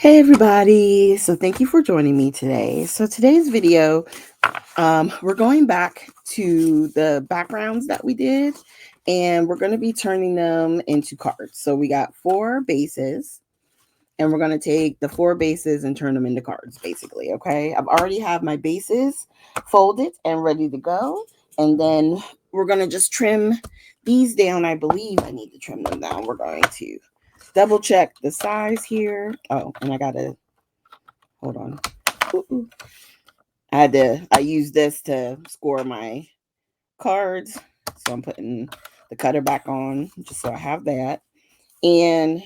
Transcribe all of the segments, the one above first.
Hey everybody, so thank you for joining me today. So today's video, we're going back to the backgrounds that we did, and we're going to be turning them into cards. So we got 4 bases, and we're going to take the 4 bases and turn them into cards, basically. Okay, I've already have my bases folded and ready to go, and then we're going to just trim these down. I believe I need to trim them down. We're going to double check the size here. Oh, and I gotta hold on. Ooh. I use this to score my cards. So I'm putting the cutter back on just so I have that. And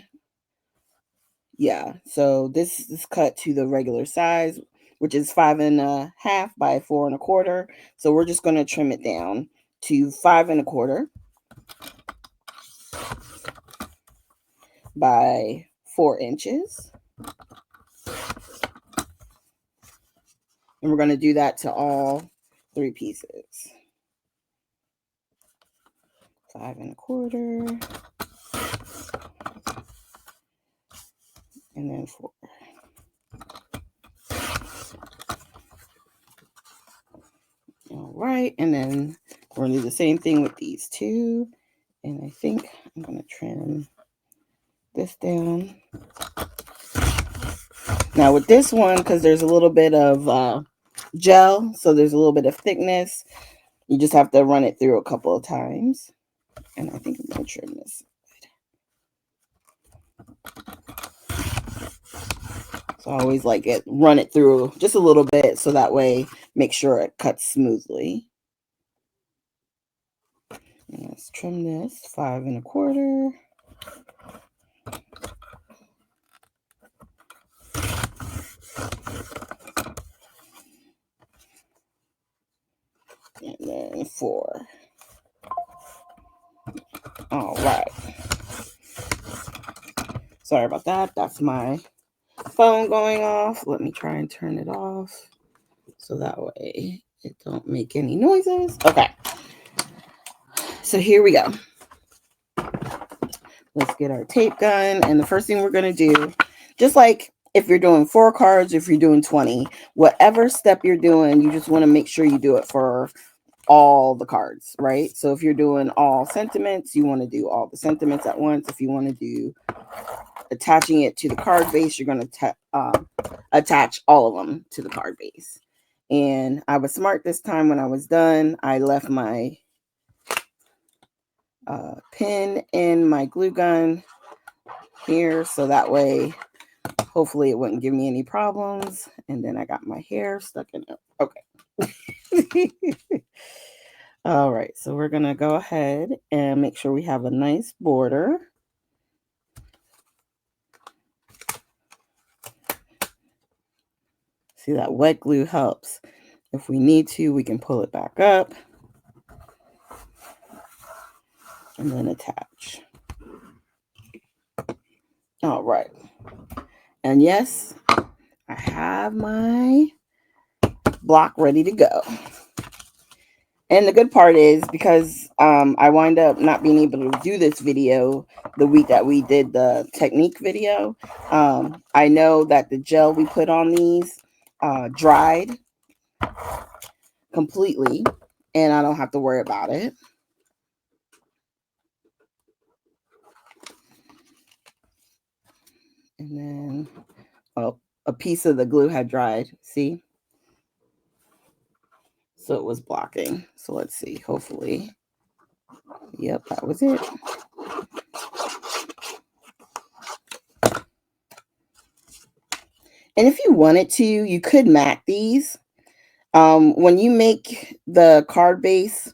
yeah, so this is cut to the regular size, which is 5.5 by 4.25. So we're just gonna trim it down to 5.25 by 4 inches. And we're going to do that to all 3 pieces. 5.25 and then 4. All right, and then we're going to do the same thing with these 2. And I think I'm going to trim this down. Now with this one, because there's a little bit of gel, so there's a little bit of thickness, you just have to run it through a couple of times. And I think I'm going to trim this. So I always like it, run it through just a little bit so that way make sure it cuts smoothly. And let's trim this 5.25. And then 4. All right. Sorry about that. That's my phone going off. Let me try and turn it off so that way it don't make any noises. Okay. So here we go. Let's get our tape gun. And the first thing we're going to do, just like if you're doing 4 cards, if you're doing 20, whatever step you're doing, you just want to make sure you do it for all the cards, right? So if you're doing all sentiments, you want to do all the sentiments at once. If you want to do attaching it to the card base, you're going to attach all of them to the card base. And I was smart this time. When I was done, I left my pin in my glue gun here, so that way hopefully it wouldn't give me any problems. And then I got my hair stuck in it. Okay. All right, so we're gonna go ahead and make sure we have a nice border. See, that wet glue helps. If we need to, we can pull it back up and then attach. All right. And yes, I have my block ready to go. And the good part is, because I wind up not being able to do this video the week that we did the technique video, I know that the gel we put on these dried completely, and I don't have to worry about it. And then, well, a piece of the glue had dried, see? So it was blocking. So let's see, hopefully. Yep, that was it. And if you wanted to, you could mat these. When you make the card base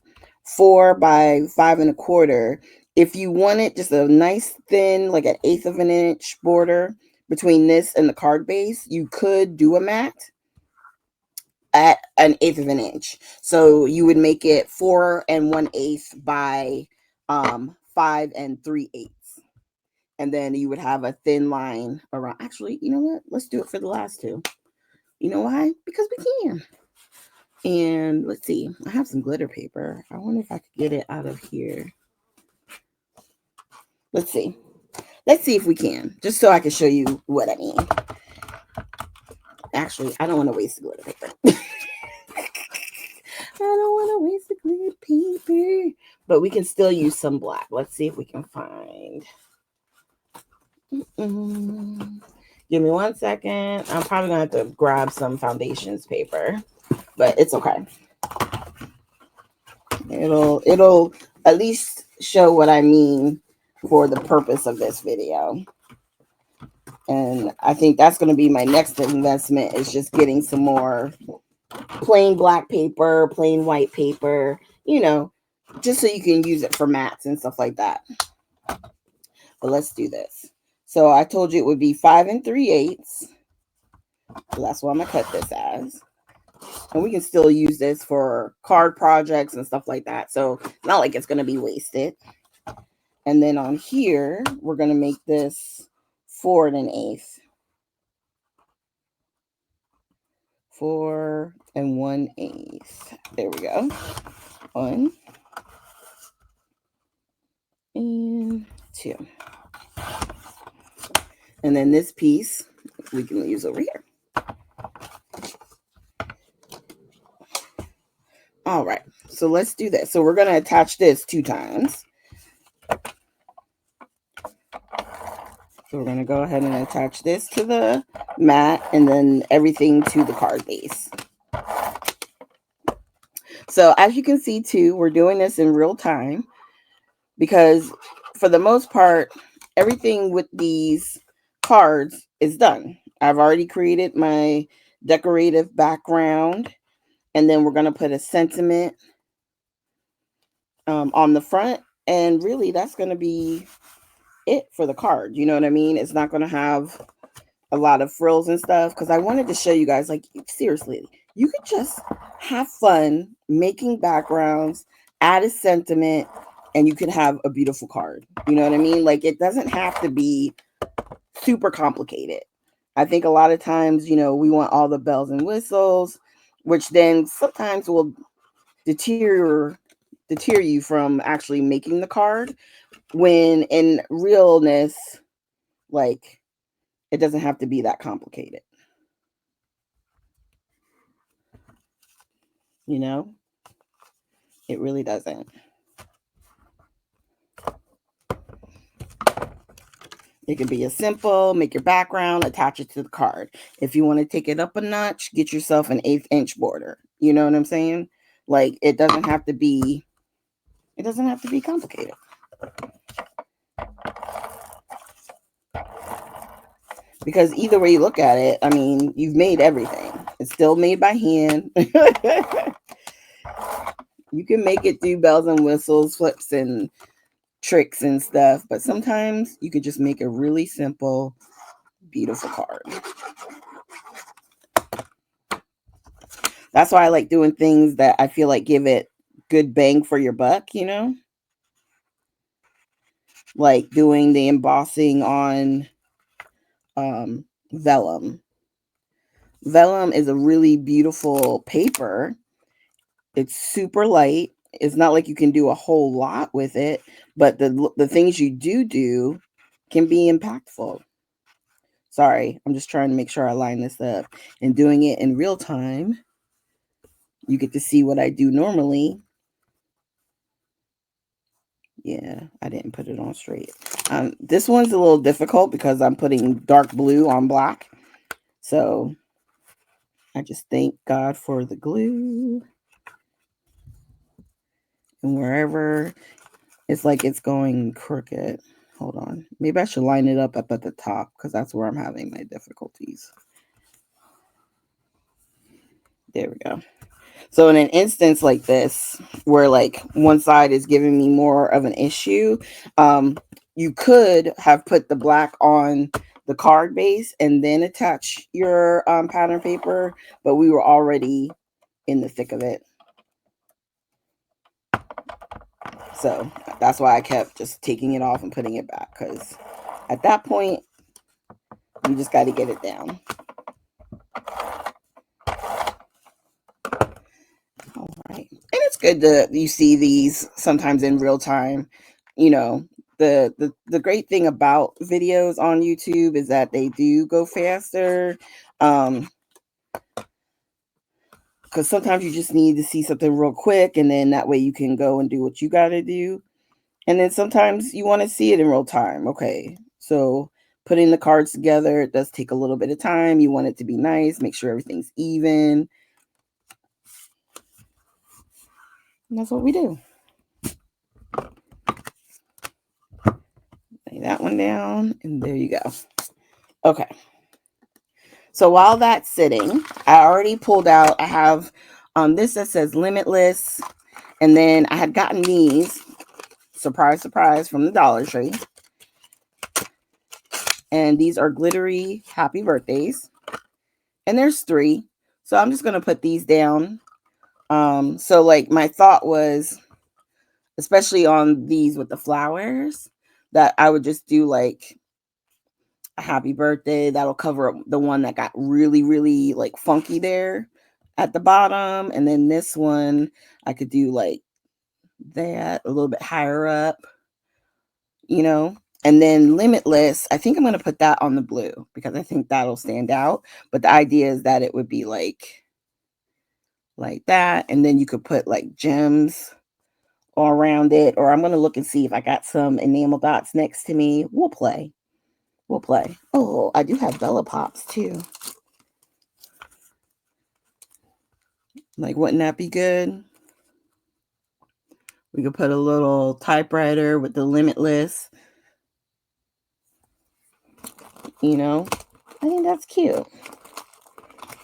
4 by 5.25, if you wanted just a nice thin, like an 1/8 of an inch border between this and the card base, you could do a mat at an 1/8 of an inch. So you would make it 4 1/8 by 5 3/8. And then you would have a thin line around. Actually, you know what? Let's do it for the last 2. You know why? Because we can. And let's see. I have some glitter paper. I wonder if I could get it out of here. Let's see. Let's see if we can. Just so I can show you what I mean. Actually, I don't want to waste the glitter paper. I don't want to waste the glitter paper. But we can still use some black. Let's see if we can find. Give me 1 second. I'm probably going to have to grab some foundations paper. But it's okay. It'll at least show what I mean for the purpose of this video. And I think that's going to be my next investment, is just getting some more plain black paper, plain white paper, just so you can use it for mats and stuff like that. But let's do this. So I told you it would be 5 3/8. So that's what I'm going to cut this as. And we can still use this for card projects and stuff like that. So it's not like it's going to be wasted. And then on here, we're going to make this 4 1/8. 4 1/8. There we go. 1 and 2. And then this piece we can use over here. All right, so let's do this. So we're going to attach this 2 times. So we're going to go ahead and attach this to the mat and then everything to the card base. So as you can see too, we're doing this in real time because for the most part, everything with these cards is done. I've already created my decorative background, and then we're going to put a sentiment on the front. And really, that's going to be it for the card. You know what I mean? It's not going to have a lot of frills and stuff because I wanted to show you guys, like, seriously, you could just have fun making backgrounds, add a sentiment, and you can have a beautiful card. You know what I mean? Like, it doesn't have to be super complicated. I think a lot of times, we want all the bells and whistles, which then sometimes will deter you from actually making the card, when in realness, like, it doesn't have to be that complicated. It really doesn't. It can be as simple, make your background, attach it to the card. If you want to take it up a notch, get yourself an 1/8 inch border. You know what I'm saying? Like, it doesn't have to be complicated. Because either way you look at it, I mean, you've made everything. It's still made by hand. You can make it do bells and whistles, flips and tricks and stuff, but sometimes you could just make a really simple, beautiful card. That's why I like doing things that I feel like give it good bang for your buck, like doing the embossing on vellum. Vellum is a really beautiful paper. It's super light. It's not like you can do a whole lot with it, but the things you do can be impactful. Sorry, I'm just trying to make sure I line this up. And doing it in real time, you get to see what I do normally. Yeah, I didn't put it on straight. This one's a little difficult because I'm putting dark blue on black. So I just thank God for the glue. And wherever it's like it's going crooked. Hold on. Maybe I should line it up at the top because that's where I'm having my difficulties. There we go. So in an instance like this, where like one side is giving me more of an issue, you could have put the black on the card base and then attach your pattern paper, but we were already in the thick of it. So that's why I kept just taking it off and putting it back, because at that point, you just got to get it down. All right. And it's good that you see these sometimes in real time. The great thing about videos on YouTube is that they do go faster. because sometimes you just need to see something real quick, and then that way you can go and do what you got to do. And then sometimes you want to see it in real time. Okay, so putting the cards together, it does take a little bit of time. You want it to be nice, make sure everything's even. And that's what we do. Lay that one down, and there you go. Okay. So while that's sitting, I already pulled out, I have this that says Limitless. And then I had gotten these, surprise, surprise, from the Dollar Tree. And these are glittery happy birthdays. And there's 3. So I'm just going to put these down. So like my thought was, especially on these with the flowers, that I would just do like a happy birthday. That'll cover up the one that got really, really like funky there at the bottom. And then this one, I could do like that a little bit higher up, you know. And then Limitless, I think I'm going to put that on the blue because I think that'll stand out. But the idea is that it would be like that. And then you could put like gems all around it. Or I'm going to look and see if I got some enamel dots next to me. We'll play. Oh, I do have Bella Pops too. Like, wouldn't that be good? We could put a little typewriter with the Limitless. You know, I think that's cute.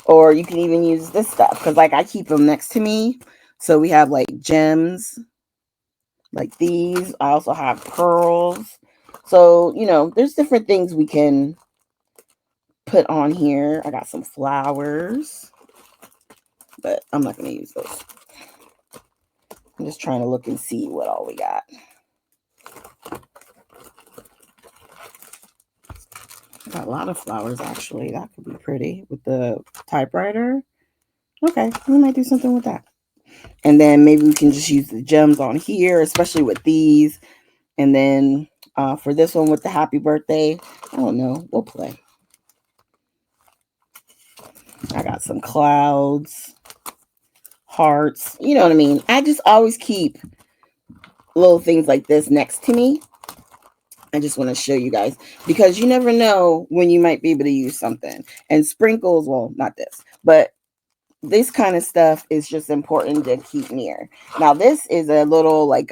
Or you can even use this stuff because like I keep them next to me. So we have like gems like these. I also have pearls. So, you know, there's different things we can put on here. I got some flowers, but I'm not going to use those. I'm just trying to look and see what all we got. I got a lot of flowers, actually. That could be pretty with the typewriter. Okay, we might do something with that. And then maybe we can just use the gems on here, especially with these. And then for this one with the happy birthday, I don't know. We'll play. I got some clouds, hearts. You know what I mean? I just always keep little things like this next to me. I just want to show you guys because you never know when you might be able to use something. And sprinkles, well, not this, but this kind of stuff is just important to keep near. Now, this is a little like,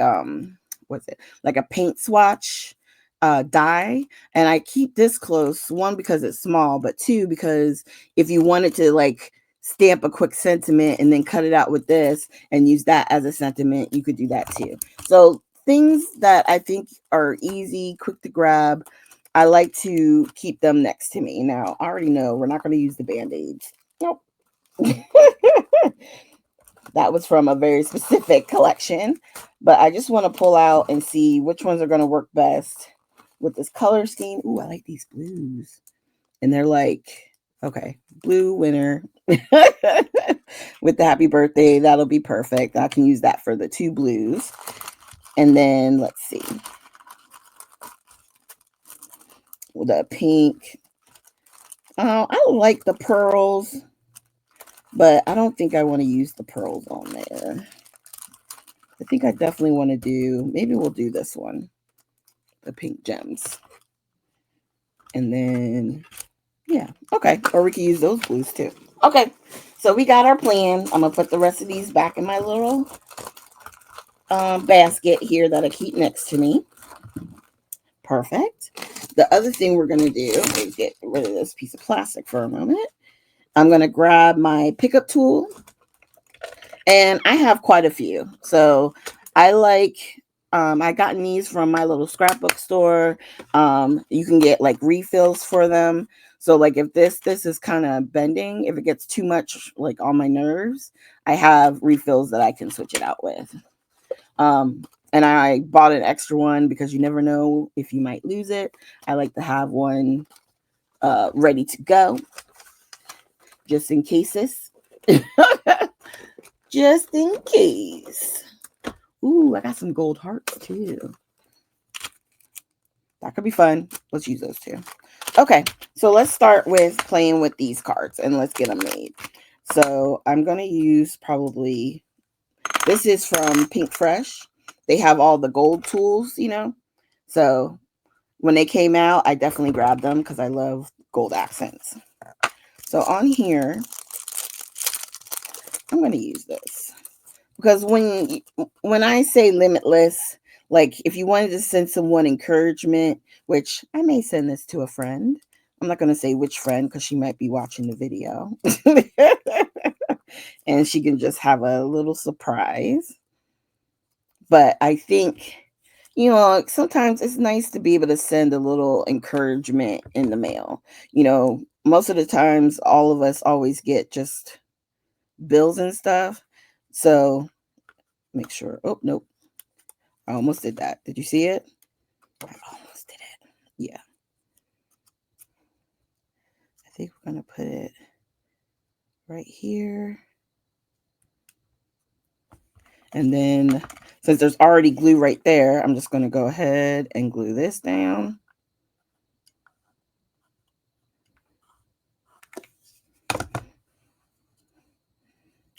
what's it? Like a paint swatch die. And I keep this close, 1, because it's small, but 2, because if you wanted to like stamp a quick sentiment and then cut it out with this and use that as a sentiment, you could do that too. So things that I think are easy, quick to grab, I like to keep them next to me. Now, I already know we're not going to use the Band-Aids. Nope. That was from a very specific collection, but I just want to pull out and see which ones are going to work best with this color scheme. Ooh, I like these blues. And they're like, okay, blue winner with the happy birthday. That'll be perfect. I can use that for the 2 blues. And then let's see. The pink. I like the pearls, but I don't think I want to use the pearls on there. I think I definitely want to do, maybe we'll do this one, the pink gems. And then, yeah, okay. Or we can use those blues too. Okay, so we got our plan. I'm going to put the rest of these back in my little basket here that I keep next to me. Perfect. The other thing we're going to do is get rid of this piece of plastic for a moment. I'm going to grab my pickup tool. And I have quite a few. So I like, I gotten these from my little scrapbook store. You can get like refills for them. So like if this is kind of bending, if it gets too much like on my nerves, I have refills that I can switch it out with. And I bought an extra one because you never know if you might lose it. I like to have one ready to go just in cases. Just in case. Ooh, I got some gold hearts too. That could be fun. Let's use those too. Okay, so let's start with playing with these cards and let's get them made. So I'm going to use probably, this is from Pink Fresh. They have all the gold tools, you know. So when they came out, I definitely grabbed them because I love gold accents. So on here, I'm going to use this because when I say limitless, like if you wanted to send someone encouragement, which I may send this to a friend. I'm not going to say which friend because she might be watching the video. And she can just have a little surprise. But I think, you know, sometimes it's nice to be able to send a little encouragement in the mail. You know, most of the times, all of us always get just bills and stuff. So make sure. Oh, nope. I almost did that. Did you see it? I almost did it. Yeah. I think we're going to put it right here. And then since there's already glue right there, I'm just going to go ahead and glue this down.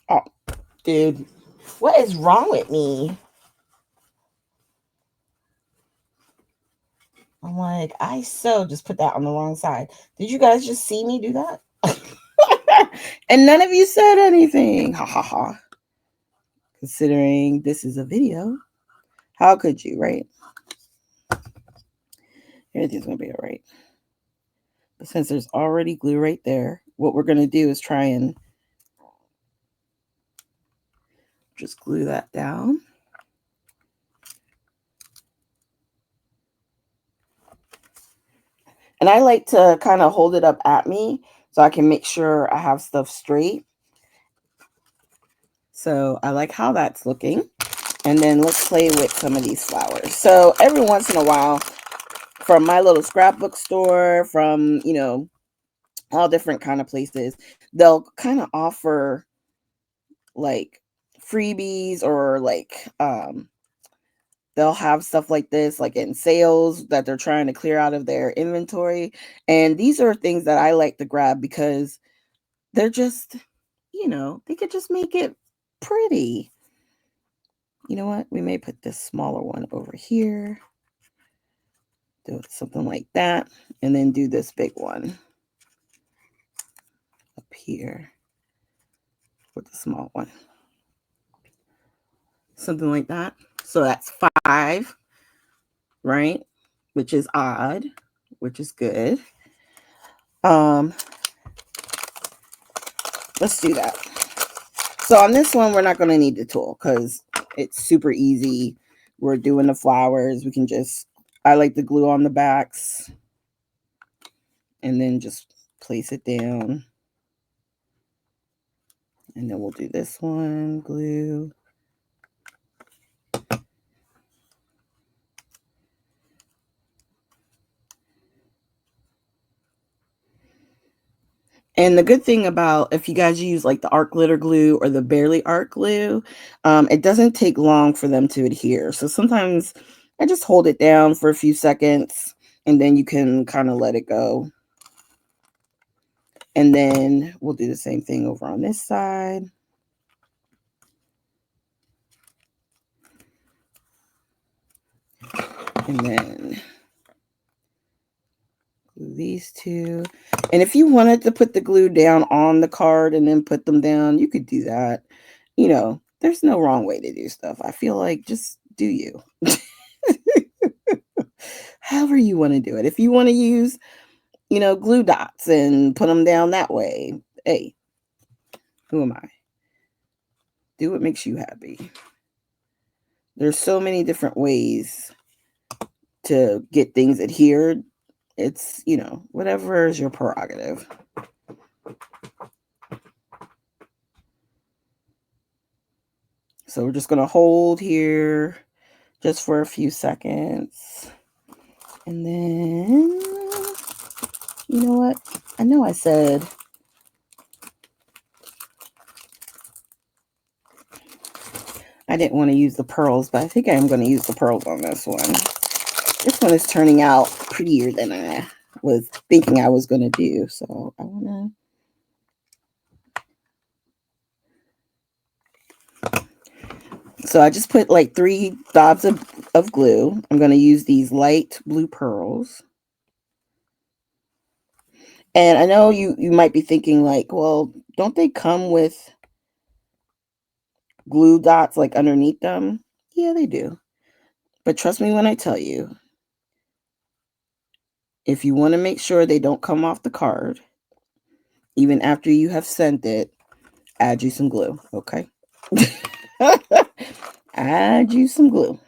Oh, dude, what is wrong with me? I'm like, I just put that on the wrong side. Did you guys just see me do that? And none of you said anything. Ha ha ha. Considering this is a video, how could you, right? Everything's going to be all right. But since there's already glue right there, what we're going to do is try and just glue that down. And I like to kind of hold it up at me so I can make sure I have stuff straight. So I like how that's looking. And then let's play with some of these flowers. So every once in a while, from my little scrapbook store, from, you know, all different kind of places, they'll kind of offer like freebies or like they'll have stuff like this like in sales that they're trying to clear out of their inventory. And these are things that I like to grab because they're just, you know, they could just make it pretty. You know what? We may put this smaller one over here. Do something like that. And then do this big one up here with the small one. Something like that. So that's 5, right? Which is odd, which is good. Let's do that. So on this one, we're not going to need the tool because it's super easy. We're doing the flowers. We can just, I like to glue on the backs and then just place it down. And then we'll do this one, glue. And the good thing about if you guys use like the Art Glitter glue or the Barely Art glue, it doesn't take long for them to adhere. So sometimes I just hold it down for a few seconds and then you can kind of let it go. And then we'll do the same thing over on this side. And then glue these two. And if you wanted to put the glue down on the card and then put them down, you could do that. You know, there's no wrong way to do stuff. I feel like just do you. However you want to do it. If you want to use, you know, glue dots and put them down that way, hey, who am I? Do what makes you happy. There's so many different ways to get things adhered. It's, you know, whatever is your prerogative. So we're just going to hold here just for a few seconds. And then, you know what? I know I said I didn't want to use the pearls, but I think I am going to use the pearls on this one. This one is turning out prettier than I was thinking I was going to do. So I want to So I just put like 3 dots of glue. I'm going to use these light blue pearls. And I know you might be thinking like, well, don't they come with glue dots like underneath them? Yeah, they do. But trust me when I tell you, if you want to make sure they don't come off the card, even after you have sent it, add you some glue, okay? Add you some glue.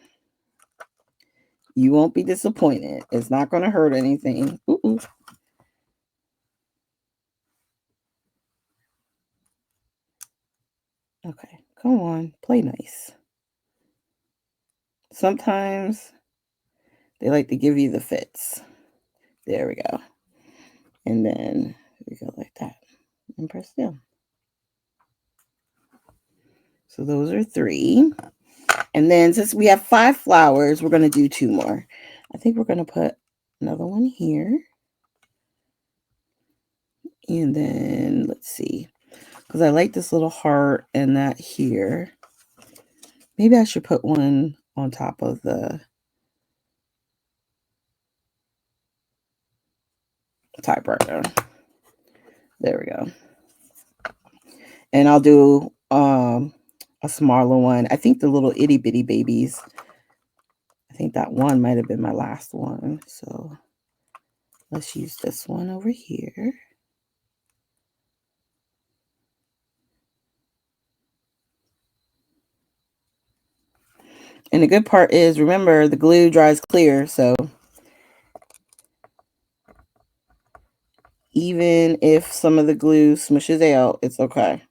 You won't be disappointed. It's not going to hurt anything. Ooh. Okay, come on, play nice. Sometimes they like to give you the fits. There we go. And then we go like that and press down. So those are 3. And then since we have 5 flowers, we're going to do 2 more. I think we're going to put another one here. And then let's see, because I like this little heart and that here. Maybe I should put one on top of the typewriter. There we go. And I'll do a smaller one. I think the little itty bitty babies. I think that one might have been my last one. So let's use this one over here. And the good part is, remember, the glue dries clear. So even if some of the glue smushes out, it's okay.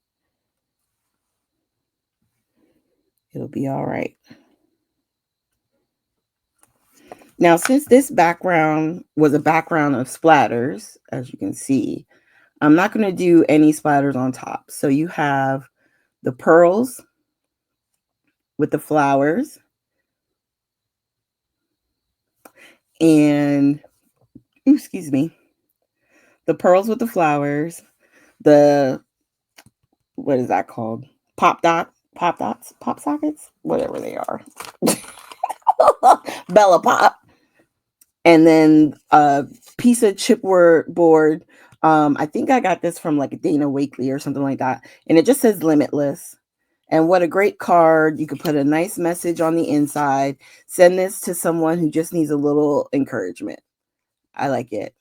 It'll be all right. Now, since this background was a background of splatters, as you can see, I'm not going to do any splatters on top. So you have the pearls with the flowers and, excuse me, the pearls with the flowers, the, what is that called? Pop dots, pop sockets, whatever they are. Bella Pop. And then a piece of chipboard. I think I got this from like Dana Wakley or something like that. And it just says Limitless. And what a great card. You could put a nice message on the inside. Send this to someone who just needs a little encouragement. I like it.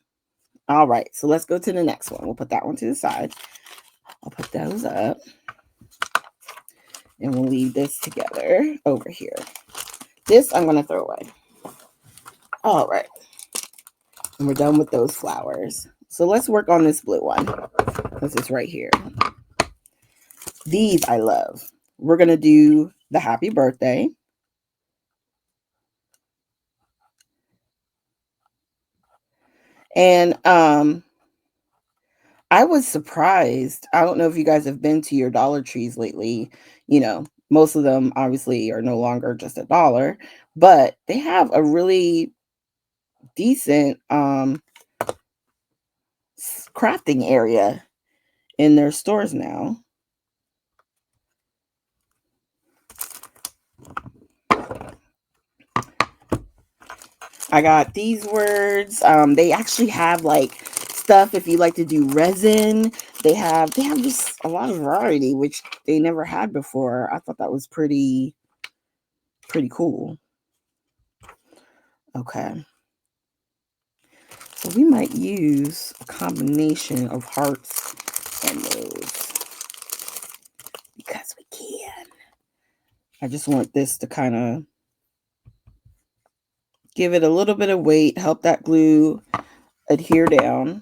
All right. So let's go to the next one. We'll put that one to the side. I'll put those up. And we'll leave this together over here. This I'm going to throw away. All right. And we're done with those flowers. So let's work on this blue one. This is right here. These I love. We're going to do the happy birthday. And I was surprised. I don't know if you guys have been to your Dollar Trees lately. You know, most of them obviously are no longer just $1, but they have a really decent crafting area in their stores now. I got these words. They actually have like stuff if you like to do resin. They have just a lot of variety, which they never had before. I thought that was pretty cool. Okay. So we might use a combination of hearts and those because we can. I just want this to kind of give it a little bit of weight, help that glue adhere down.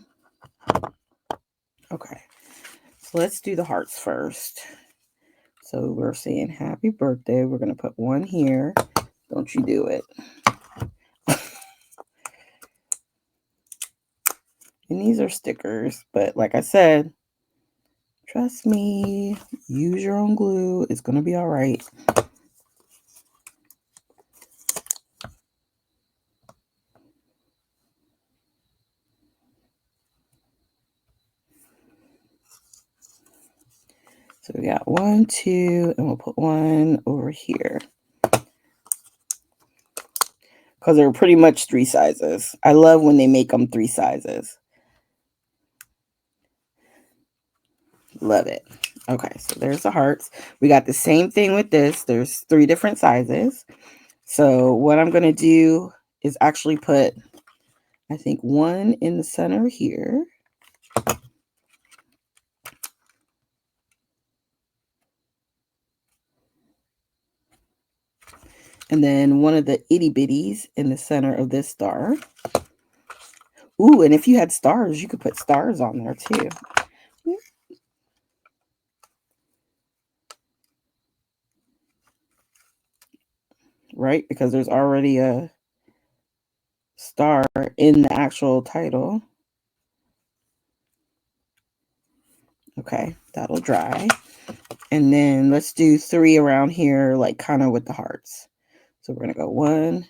Okay. So let's do the hearts first. So we're saying happy birthday. We're going to put one here. Don't you do it. And these are stickers. But like I said, trust me, use your own glue. It's going to be all right. So we got 1, 2, and we'll put one over here. Because they're pretty much 3 sizes. I love when they make them 3 sizes. Love it. Okay, so there's the hearts. We got the same thing with this. There's 3 different sizes. So what I'm going to do is actually put, I think, one in the center here. And then one of the itty bitties in the center of this star. Ooh, and if you had stars, you could put stars on there too. Right? Because there's already a star in the actual title. Okay, that'll dry. And then let's do 3 around here, like kind of with the hearts. So we're going to go 1,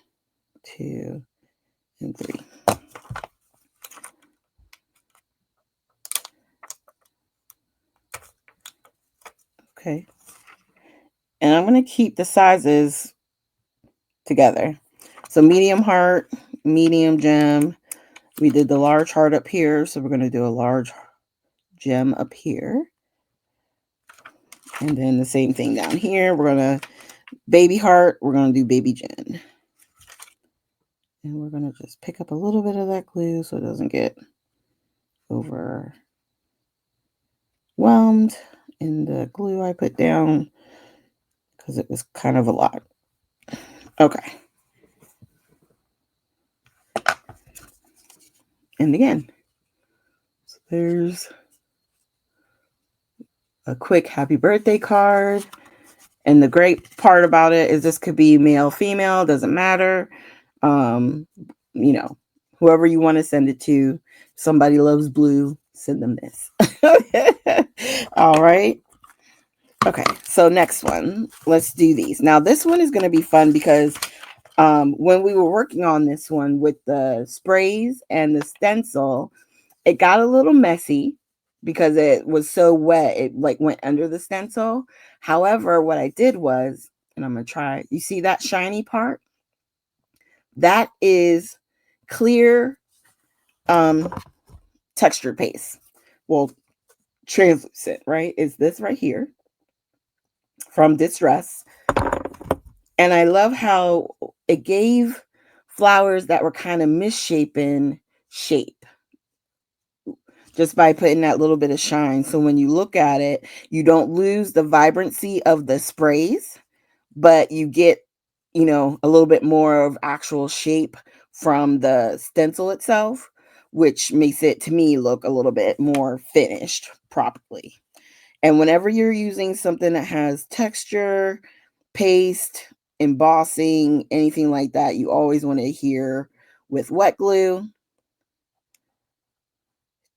2, and 3. Okay. And I'm going to keep the sizes together. So medium heart, medium gem. We did the large heart up here, so we're going to do a large gem up here. And then the same thing down here. We're going to baby heart, we're going to do baby gem. And we're going to just pick up a little bit of that glue so it doesn't get overwhelmed in the glue I put down because it was kind of a lot. Okay. And again, so there's a quick happy birthday card. And the great part about it is this could be male, female, doesn't matter. You know, whoever you want to send it to. Somebody loves blue, send them this. All right. Okay, so next one. Let's do these. Now, this one is going to be fun because when we were working on this one with the sprays and the stencil, it got a little messy because it was so wet. It like went under the stencil. However, what I did was, and I'm going to try, you see that shiny part? That is clear texture paste. Well, translucent, right? Is this right here from Distress. And I love how it gave flowers that were kind of misshapen shape just by putting that little bit of shine. So when you look at it, you don't lose the vibrancy of the sprays, but you get, you know, a little bit more of actual shape from the stencil itself, which makes it, to me, look a little bit more finished properly. And whenever you're using something that has texture, paste, embossing, anything like that, you always want to adhere with wet glue.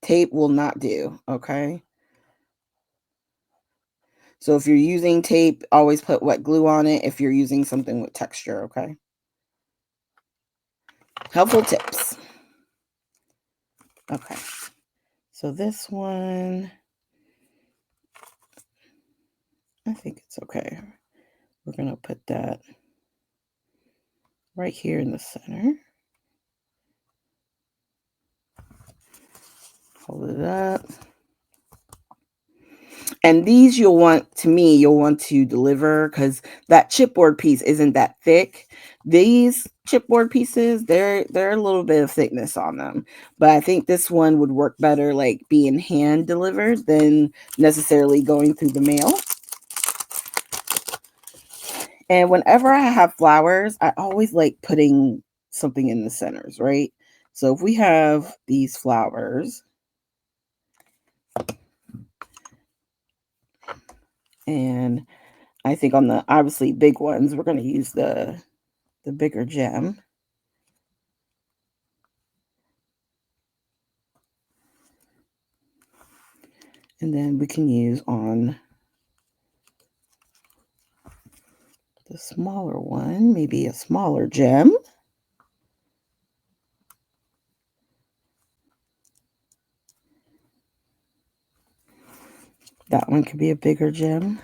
Tape will not do, okay? So if you're using tape, always put wet glue on it if you're using something with texture, okay? Helpful tips. Okay. So this one, I think it's okay. We're going to put that right here in the center. Hold it up. And these you'll want to deliver because that chipboard piece isn't that thick. These chipboard pieces, they're a little bit of thickness on them. But I think this one would work better like being hand delivered than necessarily going through the mail. And whenever I have flowers, I always like putting something in the centers, right? So if we have these flowers, and I think on the obviously big ones, we're going to use the bigger gem. And then we can use on the smaller one, maybe a smaller gem. That one could be a bigger gem.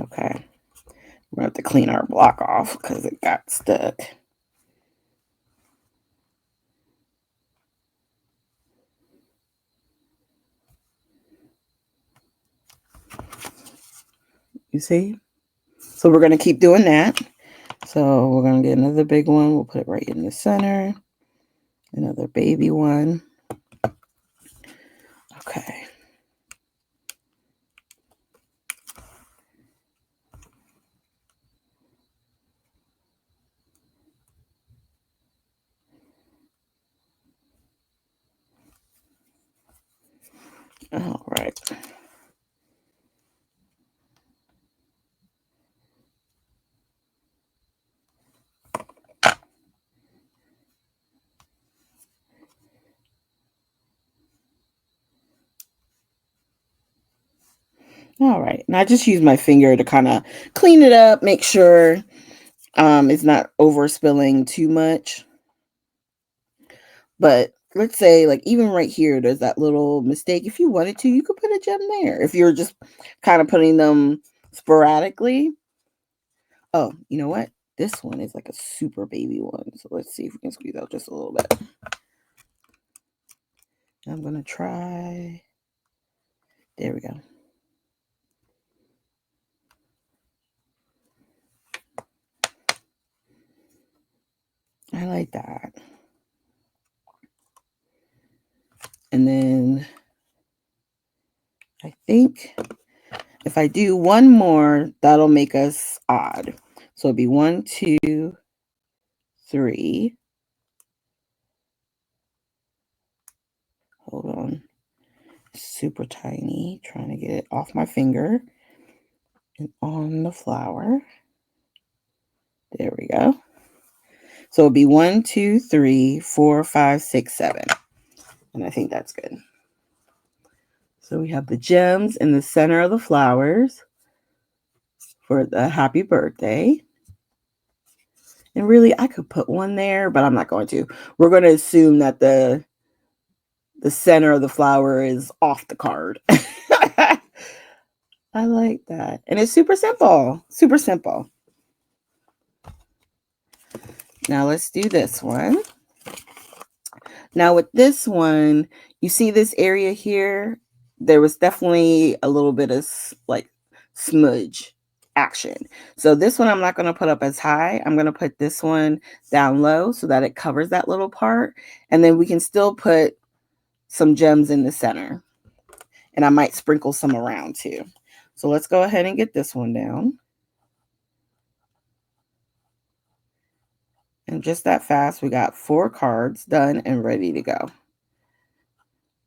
Okay. We're going to have to clean our block off because it got stuck. You see? So we're going to keep doing that. So we're going to get another big one. We'll put it right in the center. Another baby one. Okay. All right. All right. And I just use my finger to kind of clean it up, make sure it's not overspilling too much. But let's say, like, even right here, there's that little mistake. If you wanted to, you could put a gem there. If you're just kind of putting them sporadically. Oh, you know what? This one is like a super baby one. So let's see if we can squeeze out just a little bit. I'm going to try. There we go. I like that. And then I think if I do one more, that'll make us odd. So it'll be 1, 2, 3. Hold on. Super tiny. Trying to get it off my finger and on the flower. There we go. So it'll be 1, 2, 3, 4, 5, 6, 7. And I think that's good. So we have the gems in the center of the flowers for the happy birthday. And really, I could put one there, but I'm not going to. We're going to assume that the center of the flower is off the card. I like that. And it's super simple. Super simple. Now let's do this one. Now with this one, you see this area here? There was definitely a little bit of like smudge action. So this one I'm not going to put up as high. I'm going to put this one down low so that it covers that little part. And then we can still put some gems in the center. And I might sprinkle some around too. So let's go ahead and get this one down. And just that fast, we got 4 cards done and ready to go.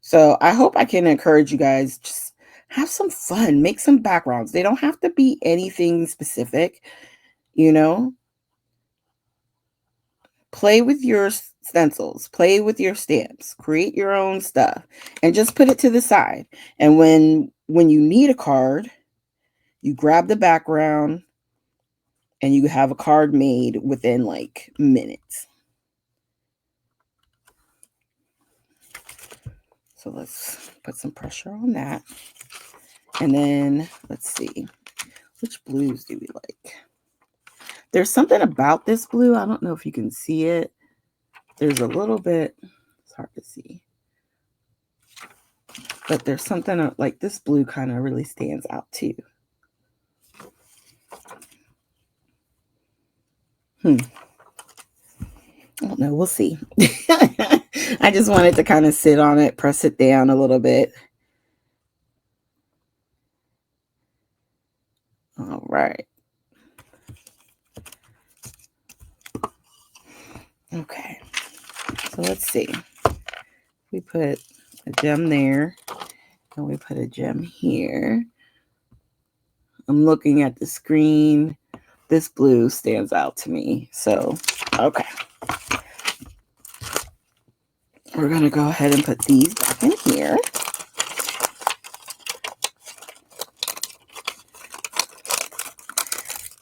So I hope I can encourage you guys, just have some fun, make some backgrounds. They don't have to be anything specific, you know. Play with your stencils, play with your stamps, create your own stuff, and just put it to the side. And when you need a card, you grab the background and you have a card made within like minutes. So let's put some pressure on that. And then let's see, which blues do we like? There's something about this blue. I don't know if you can see it. There's a little bit, it's hard to see. But there's something like this blue kind of really stands out too. I don't know. We'll see. I just wanted to kind of sit on it, press it down a little bit. All right. Okay. So let's see. We put a gem there and we put a gem here. I'm looking at the screen. This blue stands out to me. So, okay. We're going to go ahead and put these back in here.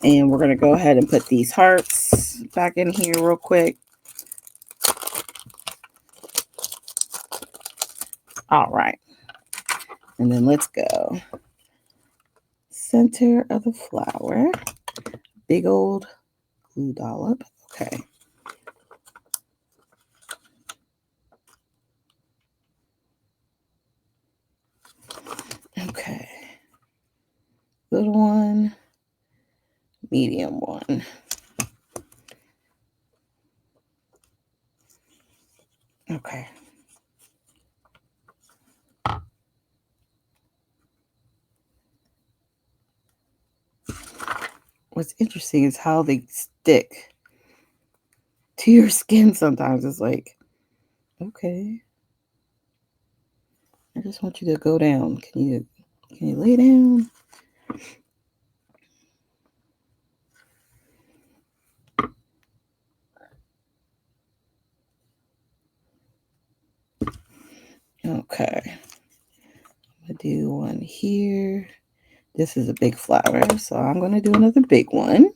And we're going to go ahead and put these hearts back in here real quick. All right. And then let's go. Center of the flower. Big old glue dollop. Okay. Okay. Little one. Medium one. Okay. What's interesting is how they stick to your skin sometimes. It's like, okay, I just want you to go down. Can you lay down? Okay. I'm gonna do one here. This is a big flower, so I'm gonna do another big one.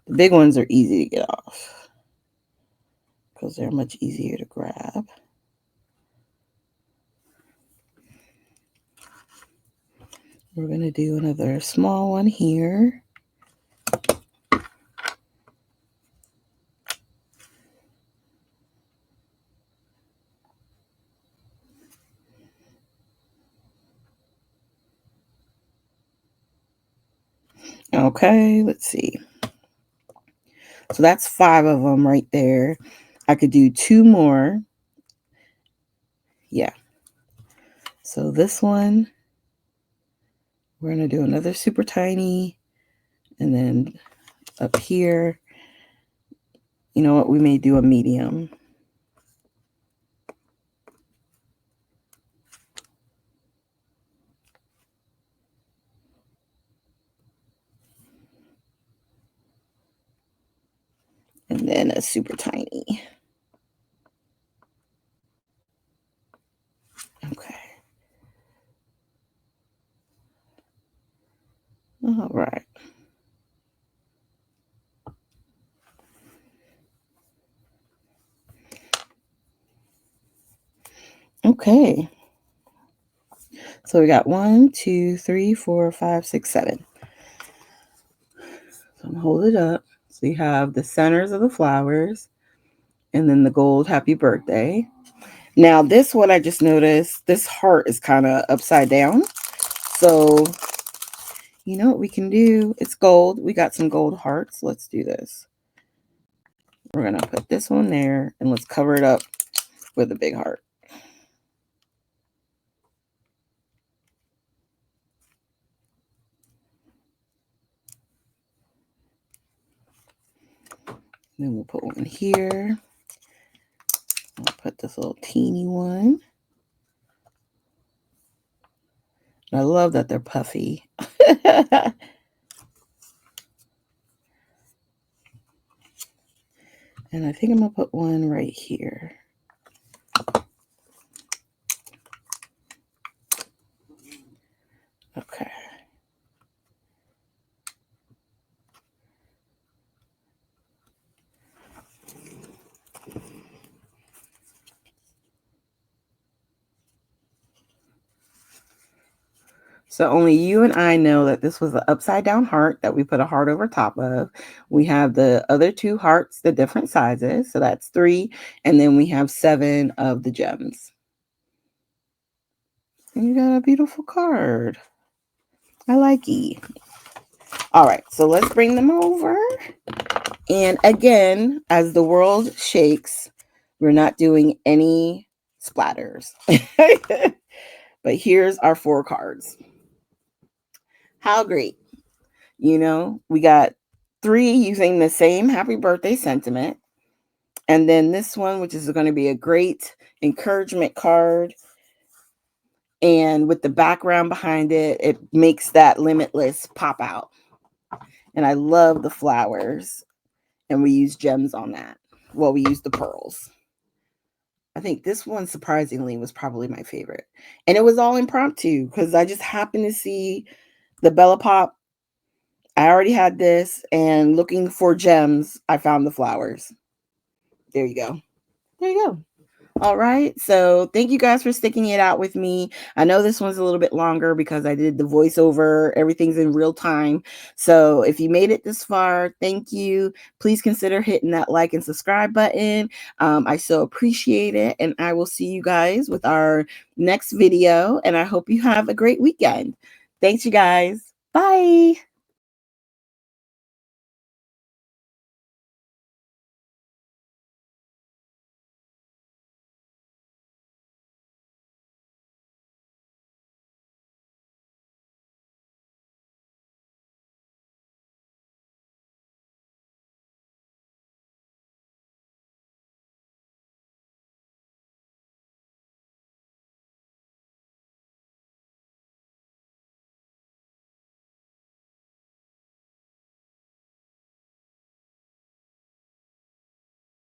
The big ones are easy to get off because they're much easier to grab. We're going to do another small one here. Okay, let's see. So that's 5 of them right there. I could do 2 more. Yeah. So this one, we're going to do another super tiny. And then up here, you know what? We may do a medium. And then a super tiny. Okay. All right. Okay. So we got 1, 2, 3, 4, 5, 6, 7. So I'm gonna hold it up. So you have the centers of the flowers and then the gold happy birthday. Now this one I just noticed, this heart is kind of upside down. So you know what we can do? It's gold. We got some gold hearts. Let's do this. We're gonna put this one there and let's cover it up with a big heart. Then we'll put one here. I'll put this little teeny one. I love that they're puffy. And I think I'm going to put one right here. Okay. So only you and I know that this was an upside down heart that we put a heart over top of. We have the other 2 hearts, the different sizes. So that's 3. And then we have 7 of the gems. And you got a beautiful card. I like it. All right. So let's bring them over. And again, as the world shakes, we're not doing any splatters. But here's our 4 cards. How great. You know, we got 3 using the same happy birthday sentiment. And then this one, which is going to be a great encouragement card. And with the background behind it, it makes that limitless pop out. And I love the flowers. And we use gems on that. Well, we use the pearls. I think this one, surprisingly, was probably my favorite. And it was all impromptu because I just happened to see the Bella Pop. I already had this, and looking for gems, I found the flowers. There you go. There you go. All right. So thank you guys for sticking it out with me. I know this one's a little bit longer because I did the voiceover. Everything's in real time. So if you made it this far, thank you. Please consider hitting that like and subscribe button. I so appreciate it. And I will see you guys with our next video. And I hope you have a great weekend. Thanks, you guys. Bye.